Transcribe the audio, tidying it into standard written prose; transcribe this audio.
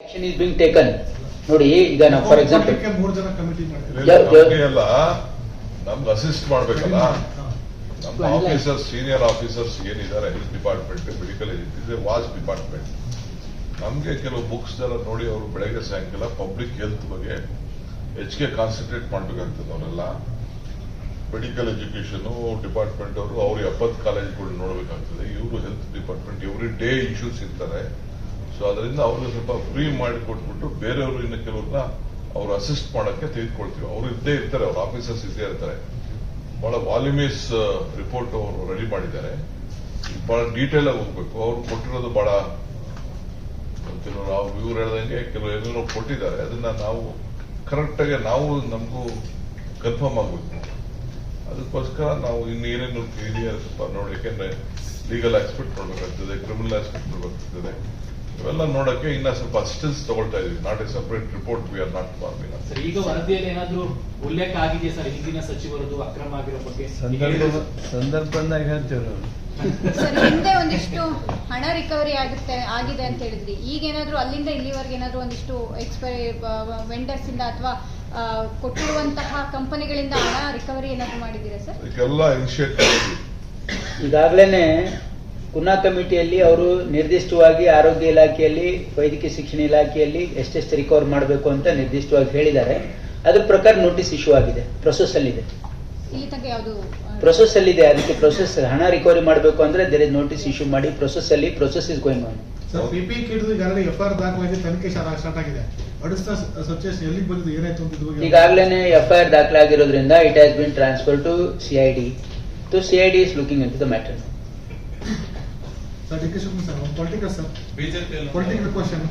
Action is being taken. ನೋಡಿ ಈಗ ನಾವು ಫಾರ್ ಎಕ್ಸಾಂಪಲ್ 3 ಜನ ಕಮಿಟಿ ಮಾಡಿದ್ರೆ ಎಲ್ಲ ನಮ್ಗೆ ಅಸಿಸ್ಟ್ ಮಾಡ್ಬೇಕಲ್ಲ. ನಮ್ಮ ಆಫೀಸರ್ಸ್, ಸೀನಿಯರ್ ಆಫೀಸರ್ಸ್ ಏನಿದ್ದಾರೆ health department, medical is a vast department. ನಮ್ಗೆ ಕೆಲವು ಬುಕ್ಸ್ ಎಲ್ಲ ನೋಡಿ ಅವರು ಬೆಳಗ್ಗೆ ಸಾಯಂಕಾಲ ಪಬ್ಲಿಕ್ ಹೆಲ್ತ್ ಬಗ್ಗೆ ಹೆಚ್ಚಿಗೆ ಕಾನ್ಸಂಟ್ರೇಟ್ ಮಾಡ್ಬೇಕಾಗ್ತದೆ. ಅವರೆಲ್ಲ ಮೆಡಿಕಲ್ ಎಜುಕೇಶನ್ ಡಿಪಾರ್ಟ್ಮೆಂಟ್ ಅವರು 70 ಕಾಲೇಜ್ಗಳು ನೋಡ್ಬೇಕಾಗ್ತದೆ. ಇವರು health department every day issues ಇರ್ತಾರೆ. ಸೊ ಅದರಿಂದ ಅವ್ರಿಗೆ ಸ್ವಲ್ಪ ಫ್ರೀ ಮಾಡಿ ಕೊಟ್ಬಿಟ್ಟು ಬೇರೆಯವರು ಇನ್ನು ಕೆಲವ್ರನ್ನ ಅವ್ರು ಅಸಿಸ್ಟ್ ಮಾಡಕ್ಕೆ ತೆಗೆದುಕೊಳ್ತೀವಿ. ಅವ್ರು ಇದ್ದೇ ಇರ್ತಾರೆ, ಅವ್ರ ಆಫೀಸರ್ಸ್ ಇದ್ದೇ ಇರ್ತಾರೆ. ಬಹಳ ವಾಲ್ಯೂಮಿಯಸ್ ರಿಪೋರ್ಟ್ ಅವರು ರೆಡಿ ಮಾಡಿದ್ದಾರೆ. ಬಹಳ ಡೀಟೇಲ್ ಆಗಿ ಹೋಗ್ಬೇಕು. ಅವ್ರು ಕೊಟ್ಟಿರೋದು ಬಹಳ ಕೆಲವು ನಾವು ಇವ್ರು ಹೇಳ್ದಂಗೆ ಕೆಲವು ಏನೇನೋ ಕೊಟ್ಟಿದ್ದಾರೆ. ಅದನ್ನ ನಾವು ಕರೆಕ್ಟ್ ಆಗಿ ನಾವು ನಮಗೂ ಕನ್ಫರ್ಮ್ ಆಗ್ಬೇಕು. ಅದಕ್ಕೋಸ್ಕರ ನಾವು ಇನ್ನೇನೇನು ಇದೆಯಾ ಸ್ವಲ್ಪ ನೋಡಿ, ಯಾಕೆಂದ್ರೆ ಲೀಗಲ್ ಆಸ್ಪೆಕ್ಟ್ ನೋಡ್ಬೇಕಾಗ್ತದೆ, ಕ್ರಿಮಿನಲ್ ಆಸ್ಪೆಕ್ಟ್ ನೋಡ್ಬೇಕಾಗ್ತದೆ. ಇವೆಲ್ಲ ನೋಡಕ್ಕೆ ಇನ್ನ ಸ್ವಲ್ಪ ಅಸಿಸ್ಟೆನ್ಸ್ ತಗೊಳ್ತಾ ಇದೀವಿ. Not A separate report we are not farming. Sir, ಈಗ ವರದಿಯಲ್ಲಿ ಏನಾದ್ರೂ ಉಲ್ಲೇಖ ಆಗಿದೆ ಸರ್ ಹಿಂದಿನ ಸಚಿವರದು ಅಕ್ರಮ ಆಗಿರೋ ಬಗ್ಗೆ? ಸಂದರ್ಭದಾಗ ಹೇಳ್ತೇವೆ ಸರ್, ಹಿಂದೆ ಒಂದಿಷ್ಟು ಹಣ ರಿಕವರಿ ಆಗಿದೆ ಅಂತ ಹೇಳಿದ್ರಿ. ಈಗೇನಾದ್ರೂ ಅಲ್ಲಿಂದ ಇಲ್ಲಿವರೆಗೆ ಏನಾದ್ರೂ ಒಂದಿಷ್ಟು ಎಕ್ಸ್ಪೈರಿ ವೆಂಡರ್ಸ್ ಇಂದ ಅಥವಾ ಕೊಟ್ಟಿರುವಂತಹ ಕಂಪನಿಗಳಿಂದ ಹಣ ರಿಕವರಿ ಏನಾದ್ರೂ ಮಾಡಿದ್ದೀರಾ ಸರ್? ಇದಕ್ಕೆಲ್ಲ ಇನಿಷಿಯೇಟ್ ಈಗಾಗಲೇ ಕುನಾ ಕಮಿಟಿಯಲ್ಲಿ ಅವರು ನಿರ್ದಿಷ್ಟವಾಗಿ ಆರೋಗ್ಯ ಇಲಾಖೆಯಲ್ಲಿ, ವೈದ್ಯಕೀಯ ಶಿಕ್ಷಣ ಇಲಾಖೆಯಲ್ಲಿ ಎಷ್ಟೆಷ್ಟು ರಿಕವರ್ ಮಾಡಬೇಕು ಅಂತ ನಿರ್ದಿಷ್ಟವಾಗಿ ಹೇಳಿದ್ದಾರೆ. ಅದ್ರ ಪ್ರಕಾರ ನೋಟಿಸ್ ಇಶ್ಯೂ ಆಗಿದೆ, ಪ್ರೊಸೆಸ್ ಅಲ್ಲಿ ಇದೆ. ಇಲ್ಲಿ ತನಕ ಯಾವುದು ಪ್ರೊಸೆಸ್ ಅಲ್ಲಿ ಇದೆ. ಅದಕ್ಕೆ ಪ್ರೊಸೆಸ್ ಹಣ ರಿಕವರಿ ಮಾಡಬೇಕು ಅಂದ್ರೆ ದೇರ್ ಇಸ್ ನೋಟಿಸ್ ಇಶ್ಯೂ ಮಾಡಿ ಪ್ರೊಸೆಸ್ ಅಲ್ಲಿ process is going on. Sir, PP ಕಿಡ್ದು ಈಗಾಗಲೇ ಎಫ್ಐಆರ್ ದಾಖಲಾಗಿ ತನಿಖೆ ಸ್ಟಾರ್ಟ್ ಆಗಿದೆ. ಅಡಿಷನಲ್ ಸಬ್ಜೆಕ್ಟ್ ಎಲ್ಲಿಗೆ ಬಂದಿದ್ದು, ಏನಾಯ್ತು ಅಂತ ಈಗಾಗಲೇ ಎಫ್ಐಆರ್ ದಾಖಲಾಗಿರೋದ್ರಿಂದ it has been transfer to CID. CID is looking into the matter. Sir, discussion sir, political sir, BJP political question.